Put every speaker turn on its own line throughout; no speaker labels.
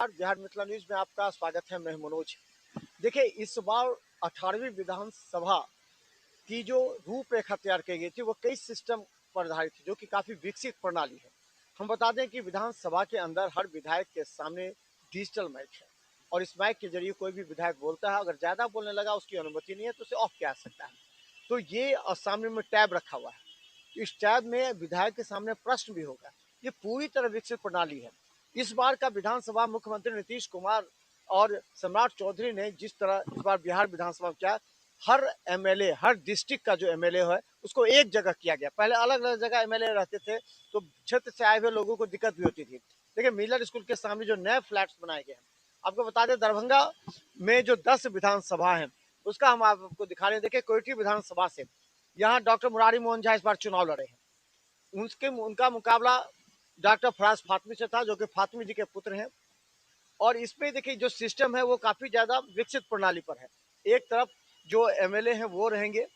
Bihar Mithila news में आपका स्वागत है। मैं मनोज। देखिए, इस बार 18वीं विधानसभा की जो रूपरेखा तैयार की गई थी वो कई सिस्टम पर आधारित थी, जो कि काफी विकसित प्रणाली है। हम बता दें कि विधानसभा के अंदर हर विधायक के सामने डिजिटल माइक है और इस माइक के जरिए कोई भी विधायक बोलता है, अगर ज्यादा बोलने लगा उसकी अनुमति नहीं है तो उसे ऑफ किया जा सकता है। तो ये सामने में टैब रखा हुआ है। इस टैब में विधायक के सामने प्रश्न भी होगा। ये पूरी तरह विकसित प्रणाली है। इस बार का विधानसभा मुख्यमंत्री नीतीश कुमार और सम्राट चौधरी ने जिस तरह इस बार बिहार विधानसभा में किया, हर एमएलए, हर डिस्ट्रिक्ट का जो एमएलए है उसको एक जगह किया गया। पहले अलग अलग जगह एमएलए रहते थे तो क्षेत्र से आए हुए लोगों को दिक्कत भी होती थी। देखिए, मिलर स्कूल के सामने जो नए फ्लैट्स बनाए गए हैं, आपको बता दें दरभंगा में जो 10 विधानसभा है उसका हम आपको दिखा रहे हैं। देखिए, कोयटी विधानसभा से यहाँ डॉक्टर मुरारी मोहन झा इस बार चुनाव लड़े हैं। उनका मुकाबला डॉक्टर फराज फातमी से था, जो कि फातमी जी के पुत्र हैं। और इसमें देखिए जो सिस्टम है वो काफी ज्यादा विकसित प्रणाली पर है। एक तरफ जो एमएलए हैं वो रहेंगे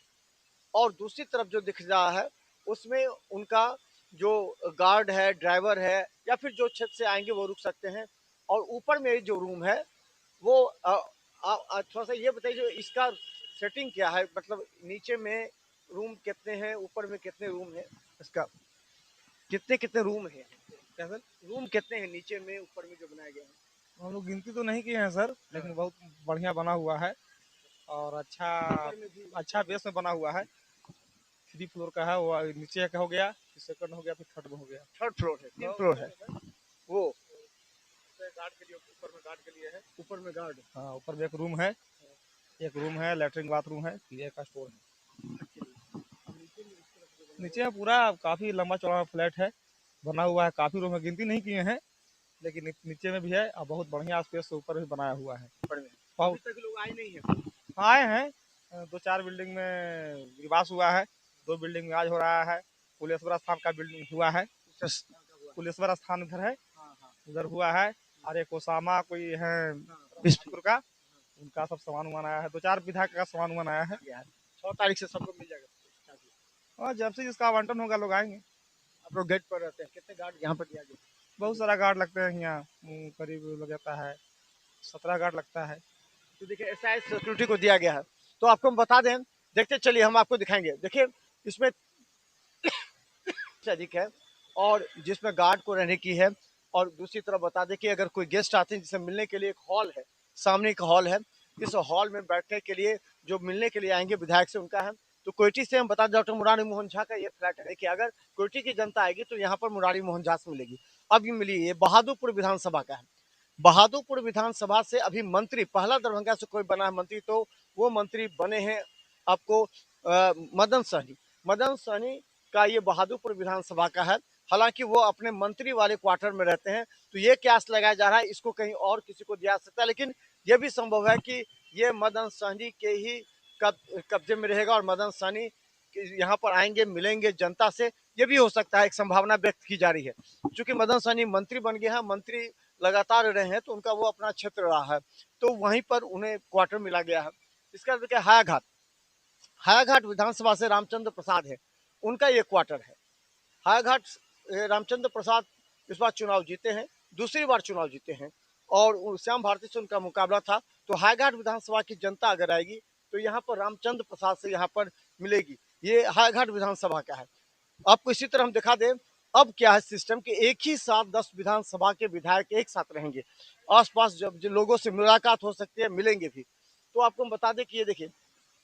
और दूसरी तरफ जो दिख रहा है उसमें उनका जो गार्ड है, ड्राइवर है, या फिर जो छत से आएंगे वो रुक सकते हैं। और ऊपर में जो रूम है वो थोड़ा सा ये बताइए, जो इसका सेटिंग क्या है, मतलब नीचे में रूम कितने हैं, ऊपर में कितने रूम है, इसका कितने कितने रूम है,
क्या सर?
रूम कितने हैं नीचे में ऊपर में जो बनाए गए हैं?
हम लोग गिनती तो नहीं किए हैं सर, लेकिन बहुत बढ़िया बना हुआ है और अच्छा
ऊपर में भी
अच्छा बेस में बना हुआ है। 3 फ्लोर का है, वो नीचे का हो गया, फिर सेकंड हो गया, फिर थर्ड में हो गया।
थर्ड फ्लोर है, 3 फ्लोर है वो।
गार्ड के लिए ऊपर में गार्ड के लिए है।
ऊपर में गार्ड,
हाँ, ऊपर में एक रूम है, लेटरिन बाथरूम है, फिर का स्टोर है। नीचे में पूरा काफी लंबा चौड़ा फ्लैट है, बना हुआ है। काफी रूम है, गिनती नहीं किए हैं, लेकिन नीचे में भी है और बहुत बढ़िया स्पेस ऊपर भी बनाया हुआ है।
ऊपर में अभी
बहुत
तक लोग आए नहीं है।
आए हैं, 2-4 बिल्डिंग में विकास हुआ है, 2 बिल्डिंग में आज हो रहा है। कुलेश्वर स्थान का बिल्डिंग हुआ है, कुलेश्वर स्थान उधर है,
हाँ हाँ
उधर हुआ है। और एक ओसामा कोई है बिशपुर का, उनका सब सामान वामान आया है। 2-4 विधायक का सामान वामान आया है।
6 तारीख से सबको मिल जाएगा।
और जब से जिसका आवंटन होगा लोग आएंगे।
आप लोग गेट पर रहते हैं, कितने गार्ड यहाँ पर दिया गया?
बहुत सारा गार्ड लगते हैं यहाँ, करीब लग जाता है 17 गार्ड लगता है।
तो देखिए ऐसा सिक्योरिटी को दिया गया है। तो आपको हम बता दें, देखते चलिए, हम आपको दिखाएंगे। देखिए इसमें अधिक है और जिसमें गार्ड को रहने की है। और दूसरी तरफ बता दें कि अगर कोई गेस्ट आते हैं जिसे मिलने के लिए एक हॉल है, सामने एक हॉल है, इस हॉल में बैठने के लिए जो मिलने के लिए आएंगे विधायक से उनका है। तो कोयटी से हम बता दें डॉक्टर मुरारी मोहन झा का ये फ्लैट है कि अगर कोयटी की जनता आएगी तो यहाँ पर मुरारी मोहन झा से मिलेगी। अब ये मिली, ये बहादुरपुर विधानसभा का है। बहादुरपुर विधानसभा से अभी मंत्री, पहला दरभंगा से कोई बना है मंत्री तो वो मंत्री बने हैं आपको मदन सहनी। मदन सहनी का ये बहादुरपुर विधानसभा का है। हालांकि वो अपने मंत्री वाले क्वार्टर में रहते हैं, तो ये क्यास लगाया जा रहा है इसको कहीं और किसी को दिया सकता है, लेकिन ये भी संभव है कि ये मदन सहनी के ही कब्जे में रहेगा और मदन सहनी यहाँ पर आएंगे, मिलेंगे जनता से। ये भी हो सकता है, एक संभावना व्यक्त की जा रही है। क्योंकि मदन सहनी मंत्री बन गए हैं, मंत्री लगातार रहे हैं, तो उनका वो अपना क्षेत्र रहा है, तो वहीं पर उन्हें क्वार्टर मिला गया है। इसका देखिए हायाघाट, हायाघाट विधानसभा से रामचंद्र प्रसाद है, उनका ये क्वार्टर है। हायाघाट रामचंद्र प्रसाद इस बार चुनाव जीते हैं, दूसरी बार चुनाव जीते हैं और श्याम भारती से उनका मुकाबला था। तो हायाघाट विधानसभा की जनता अगर आएगी तो यहाँ पर रामचंद्र प्रसाद से यहाँ पर मिलेगी। ये हायाघाट विधानसभा का है। आपको इसी तरह हम दिखा दें अब क्या है सिस्टम कि एक ही साथ 10 विधानसभा के विधायक एक साथ रहेंगे। आसपास जब जो लोगों से मुलाकात हो सकती है, मिलेंगे भी। तो आपको हम बता दें कि ये देखिए,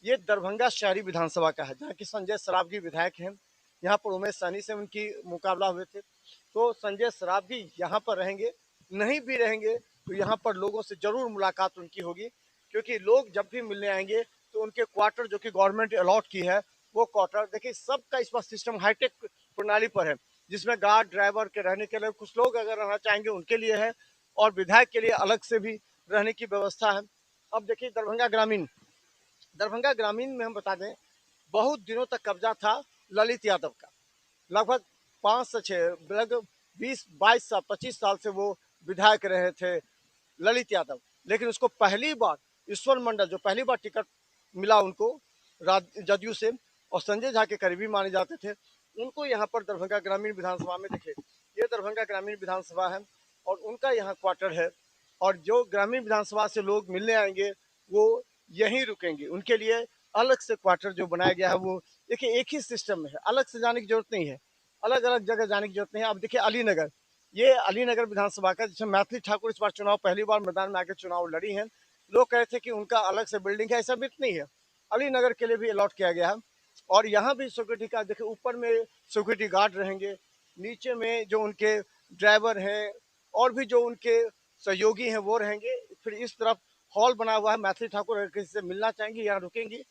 ये दरभंगा शहरी विधानसभा का है, जहाँ की संजय सरावगी विधायक हैं। यहाँ पर उमेश सहनी से उनकी मुकाबला हुए थे, तो संजय सरावगी यहाँ पर रहेंगे। नहीं भी रहेंगे तो यहाँ पर लोगों से जरूर मुलाकात उनकी होगी, क्योंकि लोग जब भी मिलने आएंगे तो उनके क्वार्टर जो कि गवर्नमेंट अलॉट की है वो क्वार्टर, देखिए सबका इस बार सिस्टम हाईटेक प्रणाली पर है, जिसमें गार्ड ड्राइवर के रहने के लिए, कुछ लोग अगर रहना चाहेंगे उनके लिए है और विधायक के लिए अलग से भी रहने की व्यवस्था है। अब देखिए दरभंगा ग्रामीण, दरभंगा ग्रामीण में हम बता दें बहुत दिनों तक कब्जा था ललित यादव का। लगभग 5 से 6, लगभग 20-22 साल 25 साल से वो विधायक रहे थे ललित यादव। लेकिन उसको पहली बार ईश्वर मंडल, जो पहली बार टिकट मिला उनको जदयू से और संजय झा के करीबी माने जाते थे, उनको यहाँ पर दरभंगा ग्रामीण विधानसभा में, देखिए ये दरभंगा ग्रामीण विधानसभा है और उनका यहाँ क्वार्टर है। और जो ग्रामीण विधानसभा से लोग मिलने आएंगे वो यहीं रुकेंगे। उनके लिए अलग से क्वार्टर जो बनाया गया है वो देखिए एक ही सिस्टम में है, अलग से जाने की जरूरत नहीं है, अलग अलग जगह जाने की जरूरत नहीं है। अब देखिए अलीनगर, ये अलीनगर विधानसभा का, जिसमें मैथिली ठाकुर इस बार चुनाव पहली बार मैदान में आके चुनाव लड़ी हैं। लोग कह रहे थे कि उनका अलग से बिल्डिंग है, ऐसा भी नहीं है, अलीनगर के लिए भी अलॉट किया गया है। और यहाँ भी सिक्योरिटी का देखिए, ऊपर में सिक्योरिटी गार्ड रहेंगे, नीचे में जो उनके ड्राइवर हैं और भी जो उनके सहयोगी हैं वो रहेंगे। फिर इस तरफ हॉल बना हुआ है, मैथिली ठाकुर अगर किसी से मिलना चाहेंगी यहाँ रुकेंगी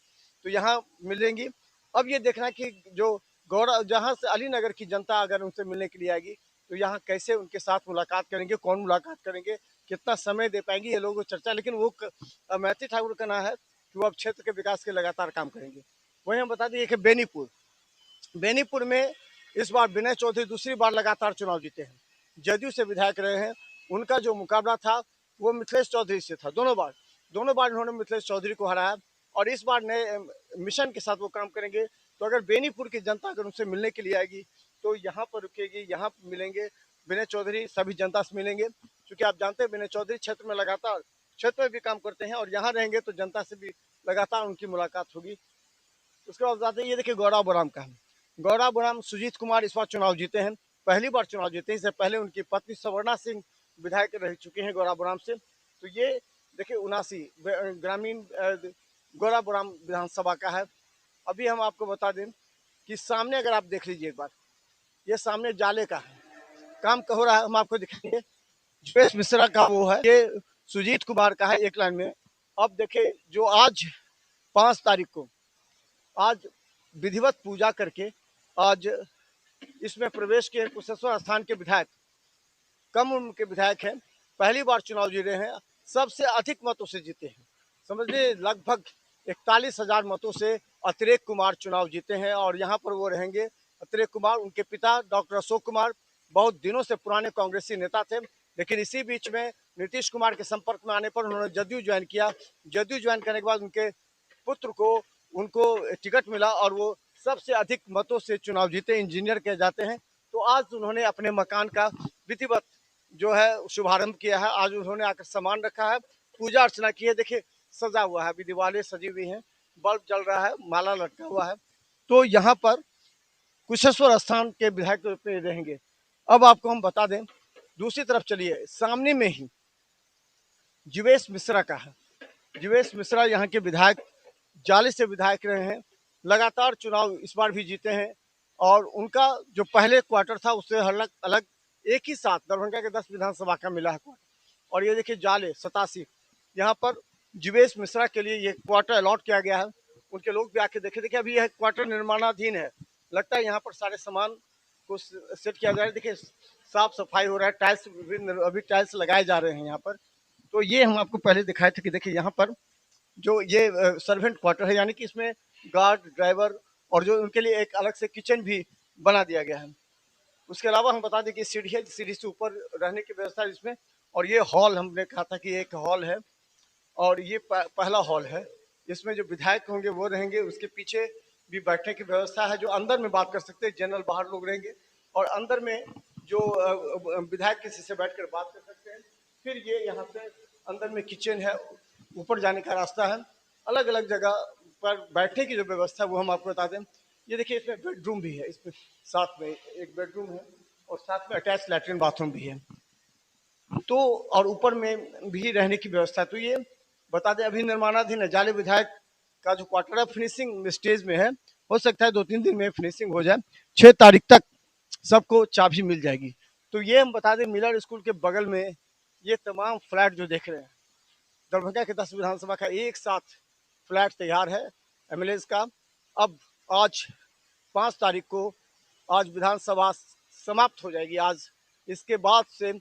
तो यहाँ मिलेंगी। अब ये देखना कि जो गौरव, जहाँ से अलीनगर की जनता अगर उनसे मिलने के लिए आएगी तो यहाँ कैसे उनके साथ मुलाकात करेंगे, कौन मुलाकात करेंगे, कितना समय दे पाएंगे, ये लोगों को चर्चा। लेकिन वो मैथिली ठाकुर का कहना है कि वो अब क्षेत्र के विकास के लगातार काम करेंगे। वहीं हम बता दें कि बेनीपुर, बेनीपुर में इस बार विनय चौधरी दूसरी बार लगातार चुनाव जीते हैं, जदयू से विधायक रहे हैं। उनका जो मुकाबला था वो मिथिलेश चौधरी से था, दोनों बार उन्होंने मिथिलेश चौधरी को हराया और इस बार नए मिशन के साथ वो काम करेंगे। तो अगर बेनीपुर की जनता अगर उनसे मिलने के लिए आएगी तो यहाँ पर रुकेगी, यहाँ मिलेंगे विनय चौधरी, सभी जनता से मिलेंगे, क्योंकि आप जानते हैं विनय चौधरी क्षेत्र में लगातार क्षेत्र में भी काम करते हैं और यहाँ रहेंगे तो जनता से भी लगातार उनकी मुलाकात होगी। उसके बाद बताते हैं, ये देखिए गौराबोराम का है। गौराबोराम सुजीत कुमार इस बार चुनाव जीते हैं, पहली बार चुनाव जीते हैं। इससे पहले उनकी पत्नी सवर्णा सिंह विधायक रह चुके हैं गौराबोराम से। तो ये देखिए 79 ग्रामीण गौराबोराम विधानसभा का है। अभी हम आपको बता दें कि सामने अगर आप देख लीजिए एक बार, ये सामने जाले का है, काम हो रहा है, हम आपको दिखाएंगे। जुपेश मिश्रा का वो है, ये सुजीत कुमार का है एक लाइन में। अब देखिए जो आज 5 तारीख को आज विधिवत पूजा करके आज इसमें प्रवेश किए कुशेश्वर स्थान के विधायक, कम उम्र के विधायक हैं, पहली बार चुनाव जीत रहे हैं, सबसे अधिक मतों से जीते हैं। समझिए लगभग 41,000 मतों से अतिरेक कुमार चुनाव जीते हैं और यहाँ पर वो रहेंगे। अतिरेक कुमार, उनके पिता डॉक्टर अशोक कुमार बहुत दिनों से पुराने कांग्रेसी नेता थे, लेकिन इसी बीच में नीतीश कुमार के संपर्क में आने पर उन्होंने जदयू ज्वाइन किया। जदयू ज्वाइन करने के बाद उनके पुत्र को उनको टिकट मिला और वो सबसे अधिक मतों से चुनाव जीते, इंजीनियर कहे जाते हैं। तो आज उन्होंने अपने मकान का विधिवत जो है शुभारंभ किया है। आज उन्होंने आकर सामान रखा है, पूजा अर्चना की है। देखिए सजा हुआ है, अभी दिवाली सजी हुई है, बल्ब जल रहा है, माला लटका हुआ है। तो यहाँ पर कुशेश्वर स्थान के विधायक के रूप में रहेंगे। अब आपको हम बता दें, दूसरी तरफ चलिए, सामने में ही जीवेश मिश्रा का है। जीवेश मिश्रा यहाँ के विधायक, जाले से विधायक रहे हैं, लगातार चुनाव इस बार भी जीते हैं और उनका जो पहले क्वार्टर था उससे अलग अलग एक ही साथ दरभंगा के 10 विधानसभा का मिला है क्वार्टर। और ये देखिए जाले 87, यहाँ पर जीवेश मिश्रा के लिए ये क्वार्टर अलॉट किया गया है। उनके लोग भी आके देखे, देखिए अभी यह क्वार्टर निर्माणाधीन है, लगता है यहाँ पर सारे सामान को सेट किया जा रहा है। देखिए साफ सफाई हो रहा है, टाइल्स अभी टाइल्स लगाए जा रहे हैं यहाँ पर। तो ये हम आपको पहले दिखाए थे कि देखिए यहाँ पर जो ये सर्वेंट क्वार्टर है, यानी कि इसमें गार्ड, ड्राइवर और जो उनके लिए एक अलग से किचन भी बना दिया गया है। उसके अलावा हम बता दें कि सीढ़ी है, सीढ़ी से ऊपर रहने की व्यवस्था है इसमें। और ये हॉल, हमने कहा था कि एक हॉल है और ये पहला हॉल है। इसमें जो विधायक होंगे वो रहेंगे, उसके पीछे भी बैठने की व्यवस्था है, जो अंदर में बात कर सकते हैं, जनरल बाहर लोग रहेंगे और अंदर में जो विधायक किसी से बैठकर बात कर सकते हैं। फिर ये यहाँ पे अंदर में किचन है, ऊपर जाने का रास्ता है। अलग अलग जगह पर बैठने की जो व्यवस्था है वो हम आपको बता दें। ये देखिए इसमें बेडरूम भी है, इसमें साथ में एक बेडरूम है और साथ में अटैच लैट्रिन बाथरूम भी है। तो और ऊपर में भी रहने की व्यवस्था है। तो ये बता दें अभी निर्माणाधीन है। जाले विधायक का जो क्वार्टर है फिनिशिंग स्टेज में है, हो सकता है 2-3 दिन में फिनिशिंग हो जाए, 6 तारीख तक सबको चाबी मिल जाएगी। तो ये हम बता दें मिलर स्कूल के बगल में ये तमाम फ्लैट जो देख रहे हैं, दरभंगा के 10 विधानसभा का एक साथ फ्लैट तैयार है एमएलए का। अब आज 5 तारीख को आज विधानसभा समाप्त हो जाएगी। आज इसके बाद से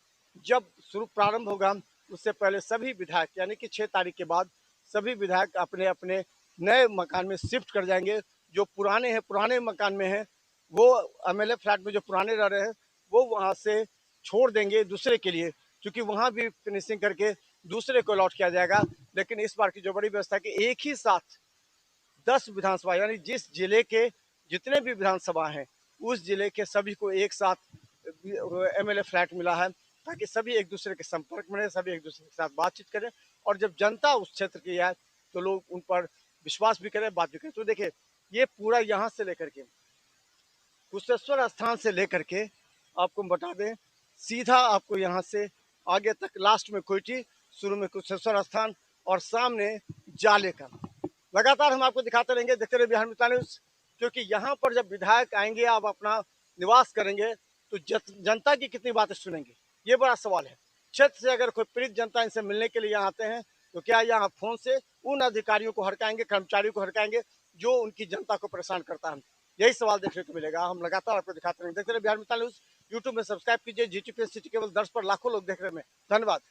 जब शुरू प्रारंभ होगा उससे पहले सभी विधायक, यानी कि 6 तारीख के बाद सभी विधायक अपने अपने नए मकान में शिफ्ट कर जाएंगे। जो पुराने हैं, पुराने मकान में हैं, वो एमएलए फ्लैट में जो पुराने रह रहे हैं वो वहाँ से छोड़ देंगे दूसरे के लिए, क्योंकि वहाँ भी फिनिशिंग करके दूसरे को अलॉट किया जाएगा। लेकिन इस बार की जो बड़ी व्यवस्था है कि एक ही साथ 10 विधानसभा, यानी जिस जिले के जितने भी विधानसभा हैं उस जिले के सभी को एक साथ एमएलए फ्लैट मिला है। ताकि सभी एक दूसरे के संपर्क में रहे, सभी एक दूसरे के साथ बातचीत करें, और जब जनता उस क्षेत्र की है तो लोग उन पर विश्वास भी करें, बात भी करें। तो देखिए, ये पूरा यहाँ से लेकर के कुशेश्वर स्थान से लेकर के आपको बता दें, सीधा आपको यहाँ से आगे तक लास्ट में कोयटी, शुरू में कुशेश्वर स्थान और सामने जाले का। लगातार हम आपको दिखाते रहेंगे, देखते रहिए बिहार मित्र न्यूज़, क्योंकि यहाँ पर जब विधायक आएंगे, आप अपना निवास करेंगे, तो जनता की कितनी बातें सुनेंगे, ये बड़ा सवाल है। क्षेत्र से अगर कोई पीड़ित जनता इनसे मिलने के लिए यहाँ आते हैं, तो क्या यहाँ फोन से उन अधिकारियों को हड़काएंगे, कर्मचारियों को हड़काएंगे जो उनकी जनता को परेशान करता है? यही सवाल देखने को मिलेगा। हम लगातार आपको दिखाते रहेंगे, देखते रहिए बिहार मित्र न्यूज़। यूट्यूब में सब्सक्राइब कीजिए, GTPS सिटी केवल दर्श पर लाखों लोग देख रहे हैं। धन्यवाद।